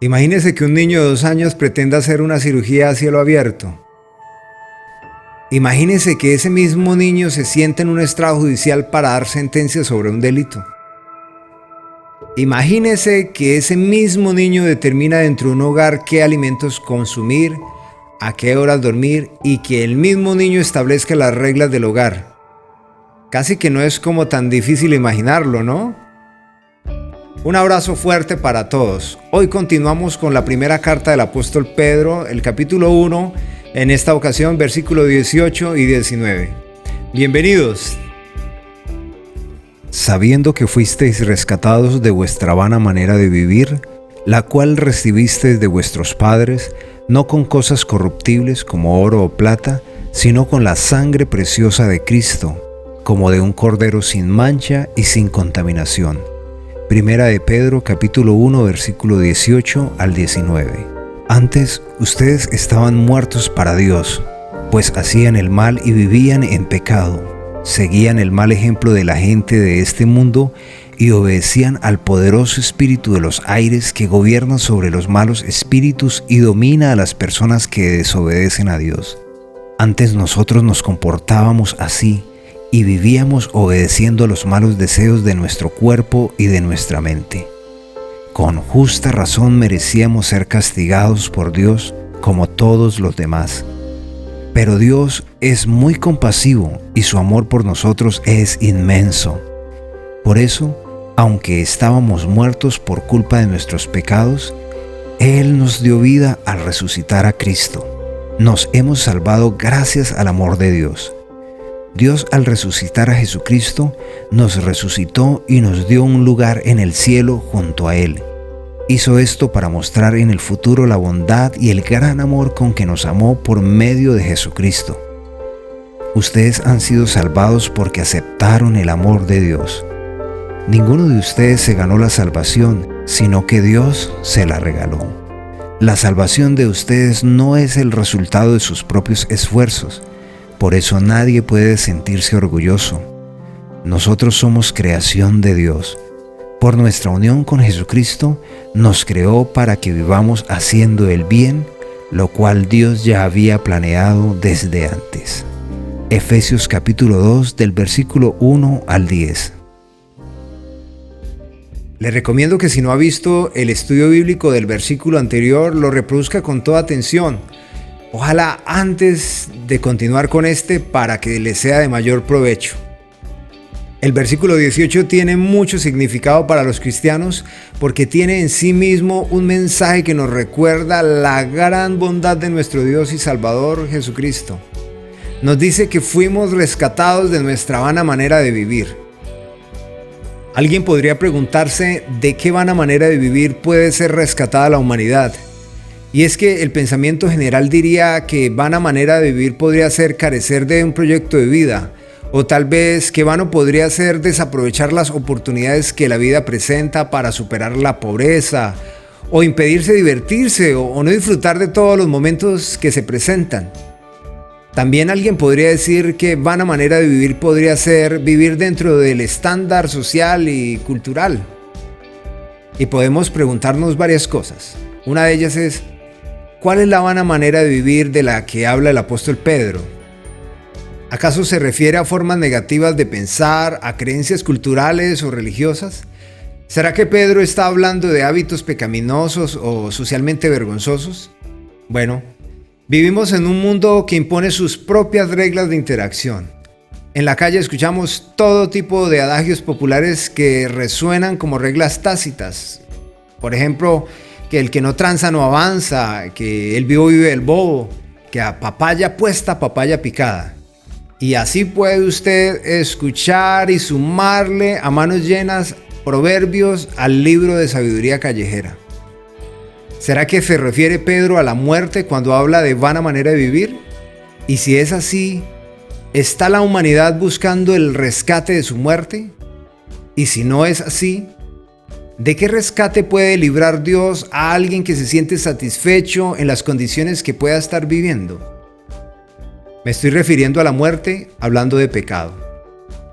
Imagínese que un niño de 2 años pretenda hacer una cirugía a cielo abierto. Imagínese que ese mismo niño se siente en un estrado judicial para dar sentencia sobre un delito. Imagínese que ese mismo niño determina dentro de un hogar qué alimentos consumir, a qué horas dormir y que el mismo niño establezca las reglas del hogar. Casi que no es como tan difícil imaginarlo, ¿no? Un abrazo fuerte para todos. Hoy continuamos con la primera carta del apóstol Pedro, el capítulo 1, en esta ocasión versículos 18 y 19. Bienvenidos. Sabiendo que fuisteis rescatados de vuestra vana manera de vivir, la cual recibisteis de vuestros padres, no con cosas corruptibles como oro o plata, sino con la sangre preciosa de Cristo, como de un cordero sin mancha y sin contaminación. Primera de Pedro capítulo 1 versículo 18 al 19. Antes ustedes estaban muertos para Dios, pues hacían el mal y vivían en pecado. Seguían el mal ejemplo de la gente de este mundo y obedecían al poderoso espíritu de los aires que gobierna sobre los malos espíritus y domina a las personas que desobedecen a Dios. Antes nosotros nos comportábamos así y vivíamos obedeciendo a los malos deseos de nuestro cuerpo y de nuestra mente. Con justa razón merecíamos ser castigados por Dios como todos los demás. Pero Dios es muy compasivo y su amor por nosotros es inmenso. Por eso, aunque estábamos muertos por culpa de nuestros pecados, Él nos dio vida al resucitar a Cristo. Nos hemos salvado gracias al amor de Dios. Dios, al resucitar a Jesucristo, nos resucitó y nos dio un lugar en el cielo junto a Él. Hizo esto para mostrar en el futuro la bondad y el gran amor con que nos amó por medio de Jesucristo. Ustedes han sido salvados porque aceptaron el amor de Dios. Ninguno de ustedes se ganó la salvación, sino que Dios se la regaló. La salvación de ustedes no es el resultado de sus propios esfuerzos, por eso nadie puede sentirse orgulloso. Nosotros somos creación de Dios. Por nuestra unión con Jesucristo, nos creó para que vivamos haciendo el bien, lo cual Dios ya había planeado desde antes. Efesios capítulo 2 del versículo 1 al 10. Le recomiendo que si no ha visto el estudio bíblico del versículo anterior, lo reproduzca con toda atención. Ojalá antes de continuar con para que le sea de mayor provecho. El versículo 18 tiene mucho significado para los cristianos porque tiene en sí mismo un mensaje que nos recuerda la gran bondad de nuestro Dios y Salvador Jesucristo. Nos dice que fuimos rescatados de nuestra vana manera de vivir. Alguien podría preguntarse de qué vana manera de vivir puede ser rescatada la humanidad. Y es que el pensamiento general diría que vana manera de vivir podría ser carecer de un proyecto de vida, o tal vez que vano podría ser desaprovechar las oportunidades que la vida presenta para superar la pobreza, o impedirse divertirse, o no disfrutar de todos los momentos que se presentan. También alguien podría decir que vana manera de vivir podría ser vivir dentro del estándar social y cultural. Y podemos preguntarnos varias cosas. Una de ellas es, ¿cuál es la vana manera de vivir de la que habla el apóstol Pedro? ¿Acaso se refiere a formas negativas de pensar, a creencias culturales o religiosas? ¿Será que Pedro está hablando de hábitos pecaminosos o socialmente vergonzosos? Bueno, vivimos en un mundo que impone sus propias reglas de interacción. En la calle escuchamos todo tipo de adagios populares que resuenan como reglas tácitas. Por ejemplo, que el que no tranza no avanza, que el vivo vive el bobo, que a papaya puesta, papaya picada. Y así puede usted escuchar y sumarle a manos llenas proverbios al libro de sabiduría callejera. ¿Será que se refiere Pedro a la muerte cuando habla de vana manera de vivir? Y si es así, ¿está la humanidad buscando el rescate de su muerte? Y si no es así, ¿de qué rescate puede librar Dios a alguien que se siente satisfecho en las condiciones que pueda estar viviendo? Me estoy refiriendo a la muerte hablando de pecado.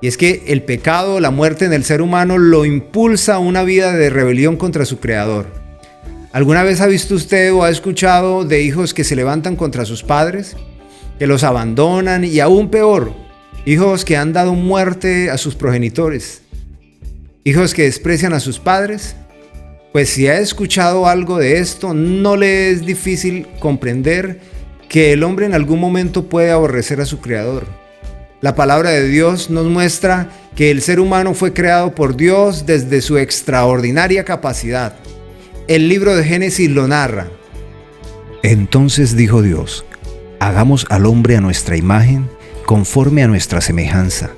Y es que el pecado, la muerte en el ser humano, lo impulsa a una vida de rebelión contra su Creador. ¿Alguna vez ha visto usted o ha escuchado de hijos que se levantan contra sus padres, que los abandonan y aún peor, hijos que han dado muerte a sus progenitores, hijos que desprecian a sus padres? Pues si ha escuchado algo de esto, no le es difícil comprender que el hombre en algún momento puede aborrecer a su creador. La palabra de Dios nos muestra que el ser humano fue creado por Dios desde su extraordinaria capacidad. El libro de Génesis lo narra. Entonces dijo Dios: hagamos al hombre a nuestra imagen, conforme a nuestra semejanza,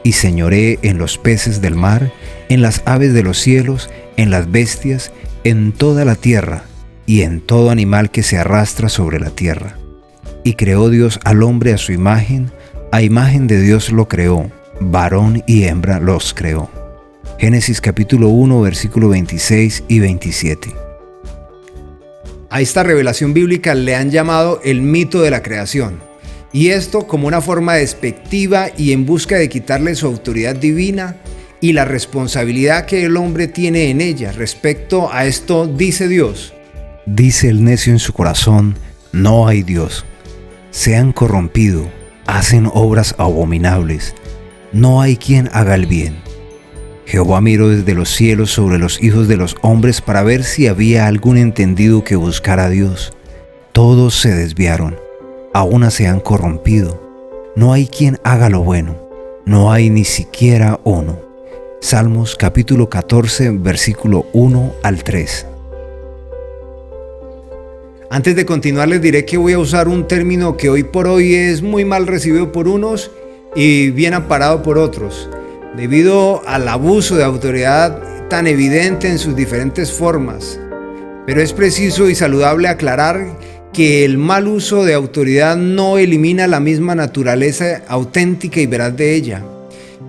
y señoree en los peces del mar, en las aves de los cielos, en las bestias, en toda la tierra, y en todo animal que se arrastra sobre la tierra. Y creó Dios al hombre a su imagen de Dios lo creó, varón y hembra los creó. Génesis capítulo 1, versículo 26 y 27. A esta revelación bíblica le han llamado el mito de la creación, y esto como una forma despectiva y en busca de quitarle su autoridad divina y la responsabilidad que el hombre tiene en ella. Respecto a esto dice Dios: dice el necio en su corazón, no hay Dios. Se han corrompido, hacen obras abominables, no hay quien haga el bien. Jehová miró desde los cielos sobre los hijos de los hombres para ver si había algún entendido que buscara a Dios. Todos se desviaron, a una se han corrompido. No hay quien haga lo bueno, no hay ni siquiera uno. Salmos capítulo 14, versículo 1 al 3. Antes de continuar les diré que voy a usar un término que hoy por hoy es muy mal recibido por unos y bien amparado por otros, debido al abuso de autoridad tan evidente en sus diferentes formas. Pero es preciso y saludable aclarar que el mal uso de autoridad no elimina la misma naturaleza auténtica y veraz de ella.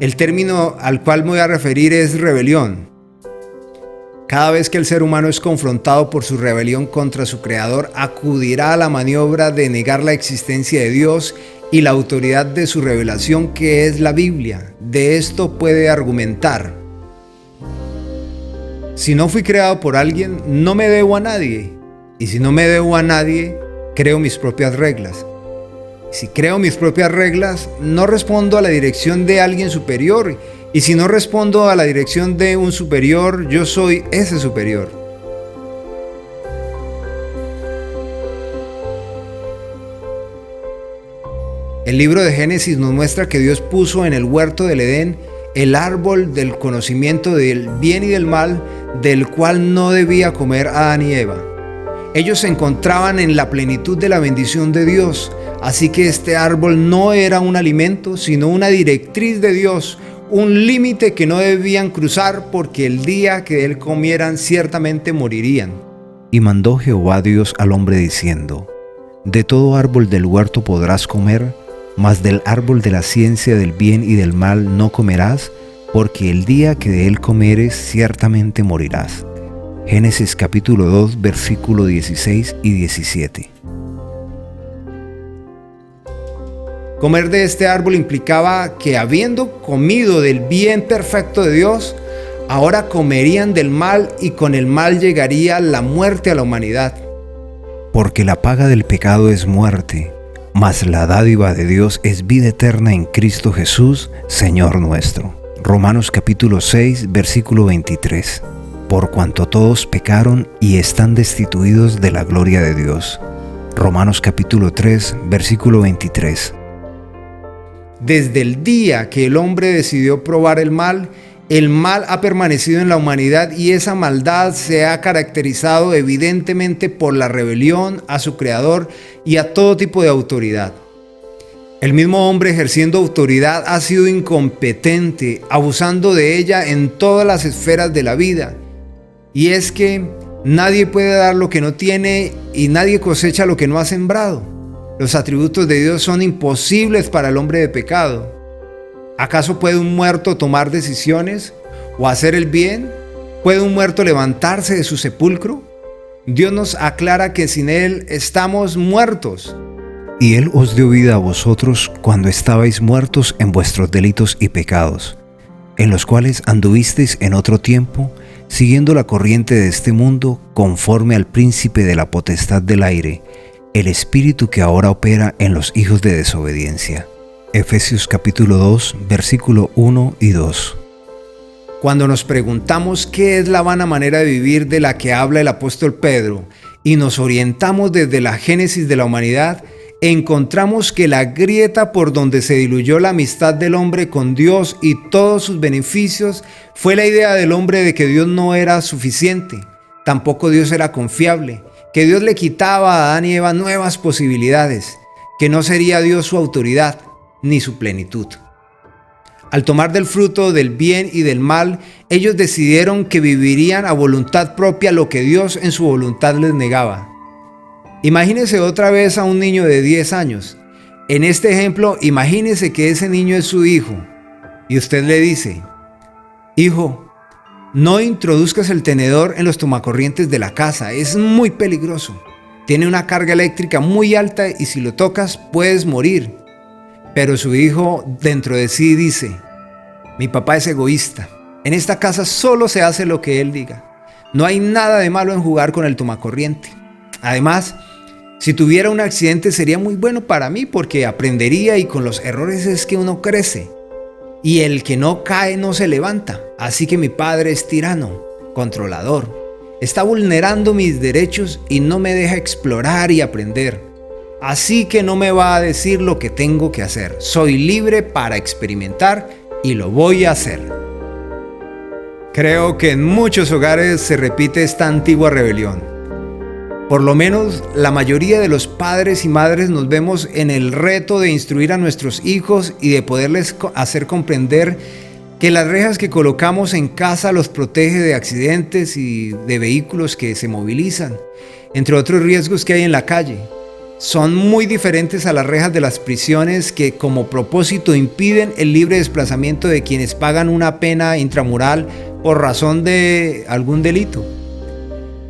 El término al cual me voy a referir es rebelión. Cada vez que el ser humano es confrontado por su rebelión contra su creador, acudirá a la maniobra de negar la existencia de Dios y la autoridad de su revelación, que es la Biblia. De esto puede argumentar: si no fui creado por alguien, no me debo a nadie. Y si no me debo a nadie, creo mis propias reglas. Si creo mis propias reglas, no respondo a la dirección de alguien superior. Y si no respondo a la dirección de un superior, yo soy ese superior. El libro de Génesis nos muestra que Dios puso en el huerto del Edén el árbol del conocimiento del bien y del mal, del cual no debía comer Adán y Eva. Ellos se encontraban en la plenitud de la bendición de Dios, así que este árbol no era un alimento, sino una directriz de Dios, un límite que no debían cruzar, porque el día que de él comieran ciertamente morirían. Y mandó Jehová Dios al hombre diciendo: de todo árbol del huerto podrás comer, mas del árbol de la ciencia del bien y del mal no comerás, porque el día que de él comeres ciertamente morirás. Génesis capítulo 2, versículo 16 y 17. Comer de este árbol implicaba que, habiendo comido del bien perfecto de Dios, ahora comerían del mal, y con el mal llegaría la muerte a la humanidad. Porque la paga del pecado es muerte, mas la dádiva de Dios es vida eterna en Cristo Jesús, Señor nuestro. Romanos capítulo 6, versículo 23. Por cuanto todos pecaron y están destituidos de la gloria de Dios. Romanos capítulo 3, versículo 23. Desde el día que el hombre decidió probar el mal ha permanecido en la humanidad, y esa maldad se ha caracterizado evidentemente por la rebelión a su creador y a todo tipo de autoridad. El mismo hombre, ejerciendo autoridad, ha sido incompetente, abusando de ella en todas las esferas de la vida. Y es que nadie puede dar lo que no tiene, y nadie cosecha lo que no ha sembrado. Los atributos de Dios son imposibles para el hombre de pecado. ¿Acaso puede un muerto tomar decisiones o hacer el bien? ¿Puede un muerto levantarse de su sepulcro? Dios nos aclara que sin Él estamos muertos. Y Él os dio vida a vosotros cuando estabais muertos en vuestros delitos y pecados, en los cuales anduvisteis en otro tiempo, siguiendo la corriente de este mundo, conforme al príncipe de la potestad del aire, el espíritu que ahora opera en los hijos de desobediencia. Efesios capítulo 2, versículo 1 y 2. Cuando nos preguntamos qué es la vana manera de vivir de la que habla el apóstol Pedro y nos orientamos desde la génesis de la humanidad, encontramos que la grieta por donde se diluyó la amistad del hombre con Dios y todos sus beneficios fue la idea del hombre de que Dios no era suficiente, tampoco Dios era confiable, que Dios le quitaba a Adán y Eva nuevas posibilidades, que no sería Dios su autoridad ni su plenitud. Al tomar del fruto del bien y del mal, ellos decidieron que vivirían a voluntad propia lo que Dios en su voluntad les negaba. Imagínese otra vez a un niño de 10 años. En este ejemplo, imagínese que ese niño es su hijo y usted le dice: hijo, no introduzcas el tenedor en los tomacorrientes de la casa, es muy peligroso. Tiene una carga eléctrica muy alta y si lo tocas puedes morir. Pero su hijo dentro de sí dice: mi papá es egoísta. En esta casa solo se hace lo que él diga. No hay nada de malo en jugar con el tomacorriente. Además, si tuviera un accidente sería muy bueno para mí porque aprendería y con los errores es que uno crece. Y el que no cae no se levanta. Así que mi padre es tirano, controlador. Está vulnerando mis derechos y no me deja explorar y aprender. Así que no me va a decir lo que tengo que hacer. Soy libre para experimentar y lo voy a hacer. Creo que en muchos hogares se repite esta antigua rebelión. Por lo menos la mayoría de los padres y madres nos vemos en el reto de instruir a nuestros hijos y de poderles hacer comprender que las rejas que colocamos en casa los protege de accidentes y de vehículos que se movilizan, entre otros riesgos que hay en la calle. Son muy diferentes a las rejas de las prisiones que como propósito impiden el libre desplazamiento de quienes pagan una pena intramural por razón de algún delito.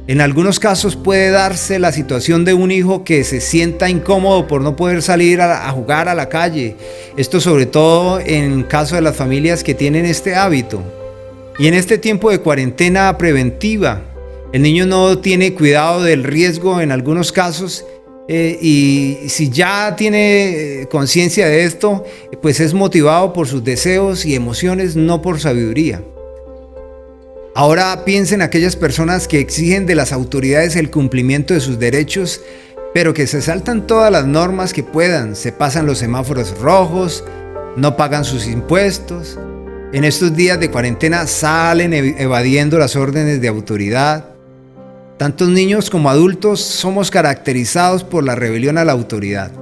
En algunos casos puede darse la situación de un hijo que se sienta incómodo por no poder salir a jugar a la calle. Esto sobre todo en caso de las familias que tienen este hábito. Y en este tiempo de cuarentena preventiva, el niño no tiene cuidado del riesgo en algunos casos. Y si ya tiene conciencia de esto, pues es motivado por sus deseos y emociones, no por sabiduría. Ahora piensen en aquellas personas que exigen de las autoridades el cumplimiento de sus derechos, pero que se saltan todas las normas que puedan, se pasan los semáforos rojos, no pagan sus impuestos. En estos días de cuarentena salen evadiendo las órdenes de autoridad. Tantos niños como adultos somos caracterizados por la rebelión a la autoridad.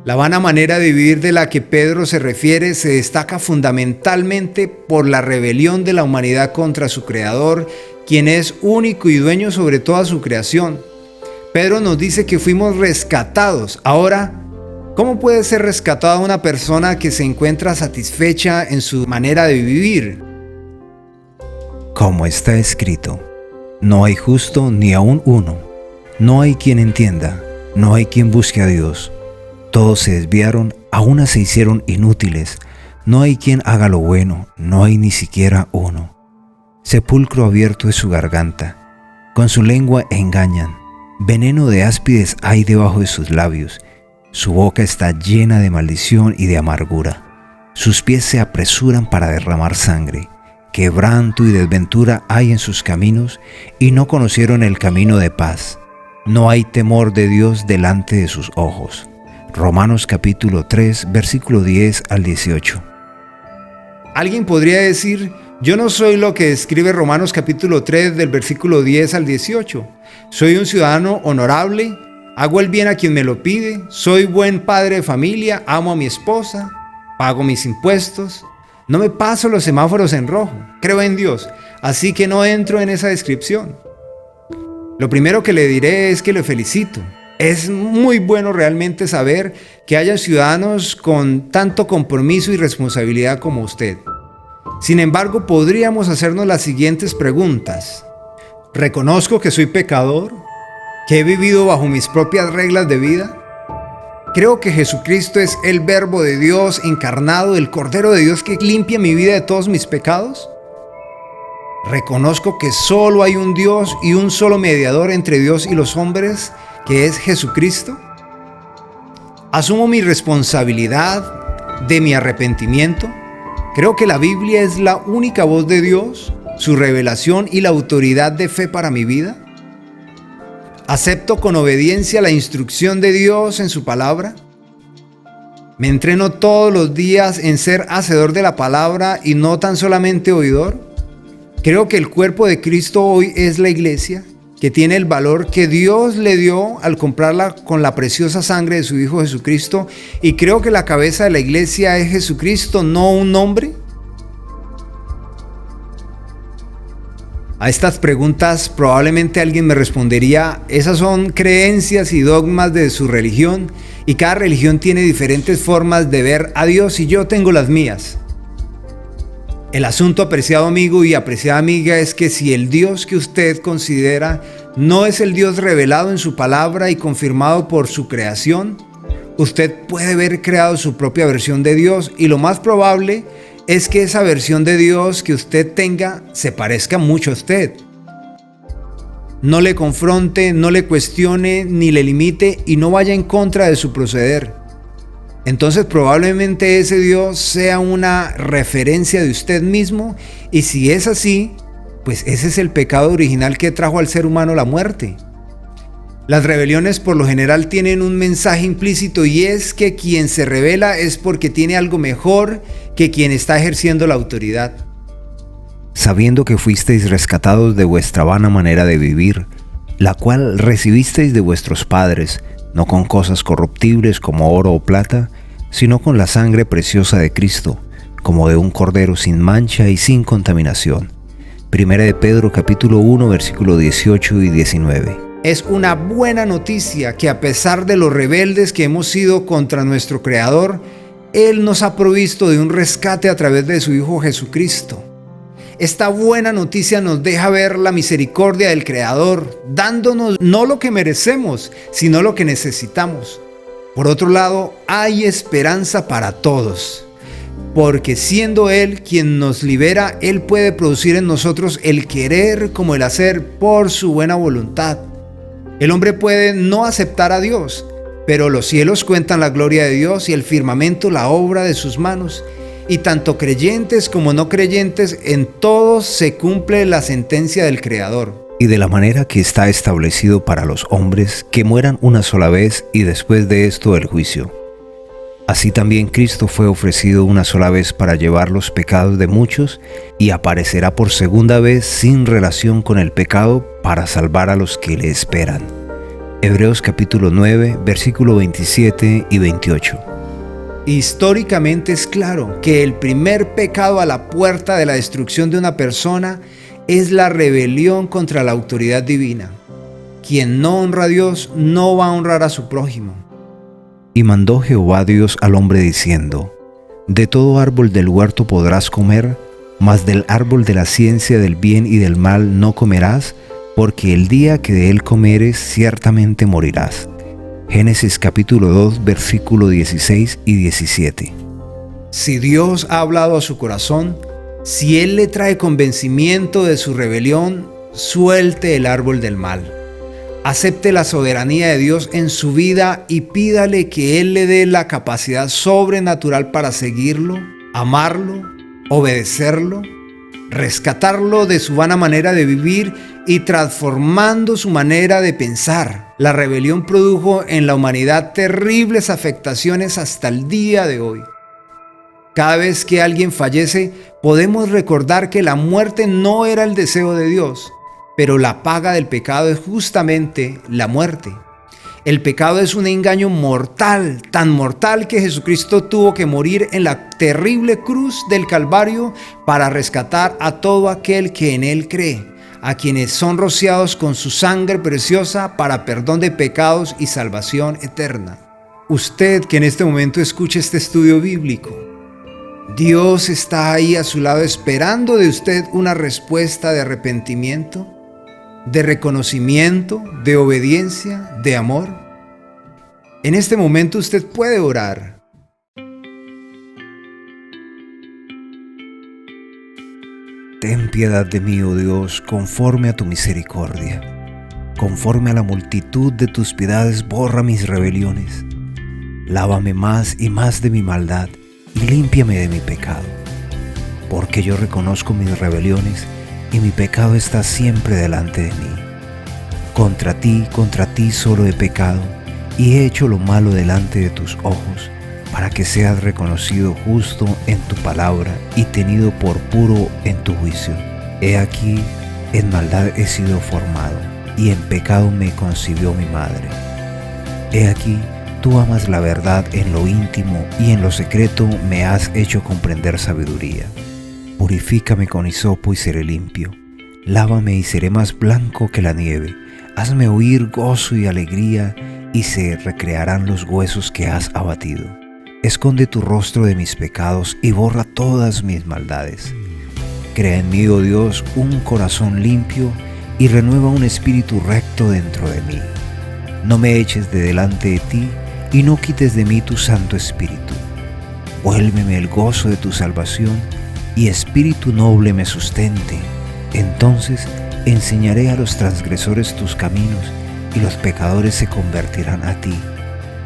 La vana manera de vivir de la que Pedro se refiere se destaca fundamentalmente por la rebelión de la humanidad contra su Creador, quien es único y dueño sobre toda su creación. Pedro nos dice que fuimos rescatados. Ahora, ¿cómo puede ser rescatada una persona que se encuentra satisfecha en su manera de vivir? Como está escrito: no hay justo ni aun uno, no hay quien entienda, no hay quien busque a Dios. Todos se desviaron, a una se hicieron inútiles, no hay quien haga lo bueno, no hay ni siquiera uno. Sepulcro abierto es su garganta, con su lengua engañan, veneno de áspides hay debajo de sus labios, su boca está llena de maldición y de amargura, sus pies se apresuran para derramar sangre. Quebranto y desventura hay en sus caminos, y no conocieron el camino de paz. No hay temor de Dios delante de sus ojos. Romanos capítulo 3, versículo 10 al 18. Alguien podría decir: yo no soy lo que describe Romanos capítulo 3 del versículo 10 al 18. Soy un ciudadano honorable, hago el bien a quien me lo pide, soy buen padre de familia, amo a mi esposa, pago mis impuestos. No me paso los semáforos en rojo, creo en Dios, así que no entro en esa descripción. Lo primero que le diré es que lo felicito. Es muy bueno realmente saber que haya ciudadanos con tanto compromiso y responsabilidad como usted. Sin embargo, podríamos hacernos las siguientes preguntas. ¿Reconozco que soy pecador? ¿Que he vivido bajo mis propias reglas de vida? Creo que Jesucristo es el Verbo de Dios encarnado, el Cordero de Dios que limpia mi vida de todos mis pecados. Reconozco que solo hay un Dios y un solo mediador entre Dios y los hombres, que es Jesucristo. Asumo mi responsabilidad de mi arrepentimiento. Creo que la Biblia es la única voz de Dios, su revelación y la autoridad de fe para mi vida. Acepto con obediencia la instrucción de Dios en su palabra. Me entreno todos los días en ser hacedor de la palabra y no tan solamente oidor. Creo que el cuerpo de Cristo hoy es la iglesia, que tiene el valor que Dios le dio al comprarla con la preciosa sangre de su Hijo Jesucristo. Y creo que la cabeza de la iglesia es Jesucristo, no un hombre. A estas preguntas probablemente alguien me respondería: esas son creencias y dogmas de su religión, y cada religión tiene diferentes formas de ver a Dios y yo tengo las mías. El asunto, apreciado amigo y apreciada amiga, es que si el Dios que usted considera no es el Dios revelado en su palabra y confirmado por su creación, usted puede haber creado su propia versión de Dios, y lo más probable es que esa versión de Dios que usted tenga se parezca mucho a usted. No le confronte, no le cuestione, ni le limite y no vaya en contra de su proceder. Entonces probablemente ese Dios sea una referencia de usted mismo, y si es así, pues ese es el pecado original que trajo al ser humano la muerte. Las rebeliones por lo general tienen un mensaje implícito, y es que quien se rebela es porque tiene algo mejor que quien está ejerciendo la autoridad. Sabiendo que fuisteis rescatados de vuestra vana manera de vivir, la cual recibisteis de vuestros padres, no con cosas corruptibles como oro o plata, sino con la sangre preciosa de Cristo, como de un cordero sin mancha y sin contaminación. Primera de Pedro capítulo 1 versículo 18 y 19. Es una buena noticia que, a pesar de los rebeldes que hemos sido contra nuestro Creador, Él nos ha provisto de un rescate a través de su Hijo Jesucristo. Esta buena noticia nos deja ver la misericordia del Creador, dándonos no lo que merecemos, sino lo que necesitamos. Por otro lado, hay esperanza para todos, porque siendo Él quien nos libera, Él puede producir en nosotros el querer como el hacer por su buena voluntad. El hombre puede no aceptar a Dios, pero los cielos cuentan la gloria de Dios y el firmamento la obra de sus manos. Y tanto creyentes como no creyentes, en todos se cumple la sentencia del Creador. Y de la manera que está establecido para los hombres, que mueran una sola vez y después de esto el juicio. Así también Cristo fue ofrecido una sola vez para llevar los pecados de muchos, y aparecerá por segunda vez sin relación con el pecado para salvar a los que le esperan. Hebreos capítulo 9, versículo 27 y 28. Históricamente es claro que el primer pecado a la puerta de la destrucción de una persona es la rebelión contra la autoridad divina. Quien no honra a Dios no va a honrar a su prójimo. Y mandó Jehová Dios al hombre diciendo: de todo árbol del huerto podrás comer, mas del árbol de la ciencia del bien y del mal no comerás, porque el día que de él comeres ciertamente morirás. Génesis capítulo 2 versículo 16 y 17. Si Dios ha hablado a su corazón, si Él le trae convencimiento de su rebelión, suelte el árbol del mal. Acepte la soberanía de Dios en su vida y pídale que Él le dé la capacidad sobrenatural para seguirlo, amarlo, obedecerlo, rescatarlo de su vana manera de vivir y transformando su manera de pensar. La rebelión produjo en la humanidad terribles afectaciones hasta el día de hoy. Cada vez que alguien fallece, podemos recordar que la muerte no era el deseo de Dios, pero la paga del pecado es justamente la muerte. El pecado es un engaño mortal, tan mortal que Jesucristo tuvo que morir en la terrible cruz del Calvario para rescatar a todo aquel que en Él cree, a quienes son rociados con su sangre preciosa para perdón de pecados y salvación eterna. Usted que en este momento escucha este estudio bíblico, Dios está ahí a su lado esperando de usted una respuesta de arrepentimiento, de reconocimiento, de obediencia, de amor. En este momento usted puede orar. Ten piedad de mí, oh Dios, conforme a tu misericordia. Conforme a la multitud de tus piedades, borra mis rebeliones. Lávame más y más de mi maldad y límpiame de mi pecado. Porque yo reconozco mis rebeliones y mi pecado está siempre delante de mí. Contra ti solo he pecado y he hecho lo malo delante de tus ojos, para que seas reconocido justo en tu palabra y tenido por puro en tu juicio. He aquí, en maldad he sido formado, y en pecado me concibió mi madre. He aquí, tú amas la verdad en lo íntimo, y en lo secreto me has hecho comprender sabiduría. Purifícame con hisopo y seré limpio. Lávame y seré más blanco que la nieve. Hazme oír gozo y alegría, y se recrearán los huesos que has abatido. Esconde tu rostro de mis pecados y borra todas mis maldades. Crea en mí, oh Dios, un corazón limpio y renueva un espíritu recto dentro de mí. No me eches de delante de ti y no quites de mí tu Santo Espíritu. Vuélveme el gozo de tu salvación y espíritu noble me sustente. Entonces enseñaré a los transgresores tus caminos y los pecadores se convertirán a ti.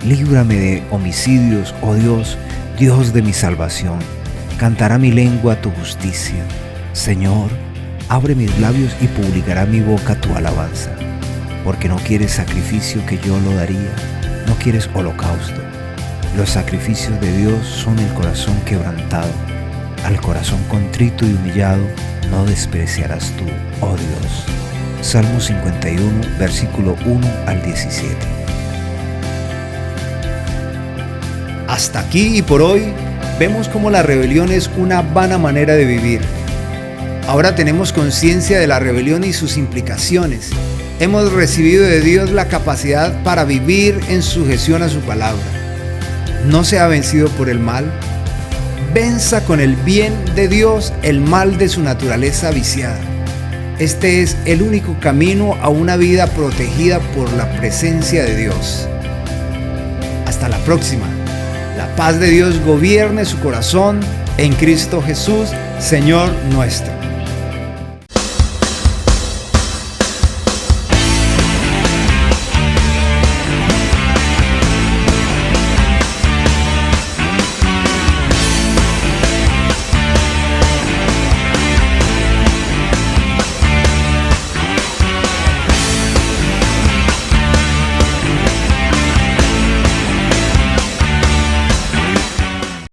Líbrame de homicidios, oh Dios, Dios de mi salvación. Cantará mi lengua tu justicia. Señor, abre mis labios y publicará mi boca tu alabanza. Porque no quieres sacrificio que yo lo daría, no quieres holocausto. Los sacrificios de Dios son el corazón quebrantado. Al corazón contrito y humillado no despreciarás tú, oh Dios. Salmo 51, versículo 1 al 17. Hasta aquí y por hoy vemos cómo la rebelión es una vana manera de vivir. Ahora tenemos conciencia de la rebelión y sus implicaciones. Hemos recibido de Dios la capacidad para vivir en sujeción a su palabra. No sea vencido por el mal. Venza con el bien de Dios el mal de su naturaleza viciada. Este es el único camino a una vida protegida por la presencia de Dios. Hasta la próxima. La paz de Dios gobierne su corazón en Cristo Jesús, Señor nuestro.